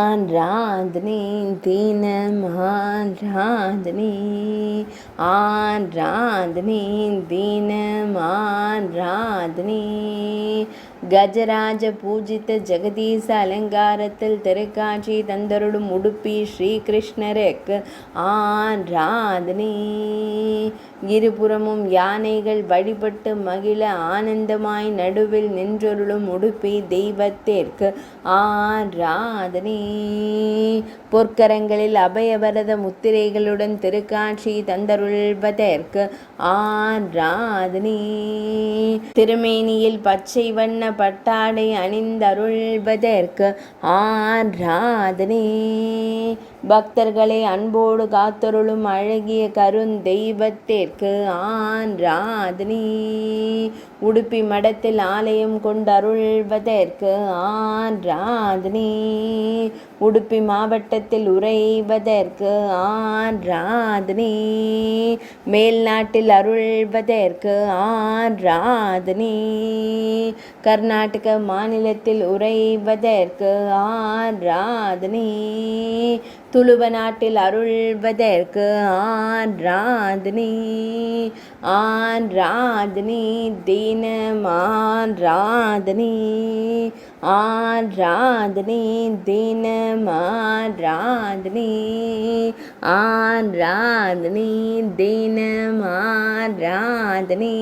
ஆராதனை தினம் ஆராதனை ஆராதனை தினம் ஆராதனை கஜராஜ பூஜித்த ஜெகதீச அலங்காரத்தில் திருக்காட்சி தந்தருளும் உடுப்பி ஸ்ரீகிருஷ்ணருக்கு ஆராதனை. இருபுறமும் யானைகள் வழிபட்டு மகிழ ஆனந்தமாய் நடுவில் நின்றொருளும் உடுப்பி தெய்வத்திற்கு ஆராதனை. பொற்கரங்களில் அபயவரத முத்திரைகளுடன் திருக்காட்சி தந்தருள்வதற்கு ஆராதனை. திருமேனியில் பச்சை வண்ண பட்டாடை அணிந்தருள்வதற்கு ஆராதனை. பக்தர்களை அன்போடு காத்தருளும் அழகிய கருந்தெய்வத்திற்கு ஆராதனை. உடுப்பி மடத்தில் ஆலயம் கொண்டருள்வதற்கு ஆராதனை. உடுப்பி மாவட்டத்தில் உறைவதற்கு ஆராதனை. மேல்நாட்டில் அருள்வதற்கு ஆராதனை. கர்நாடக மாநிலத்தில் உறைவதற்கு ஆராதனை. துளுவ நாட்டில் அருள்வதற்கு ஆராதனை. ஆராதனை தினம் ஆராதனை. ஆராதனை தினம் ஆராதனை. ஆராதனை தினம் ஆராதனை.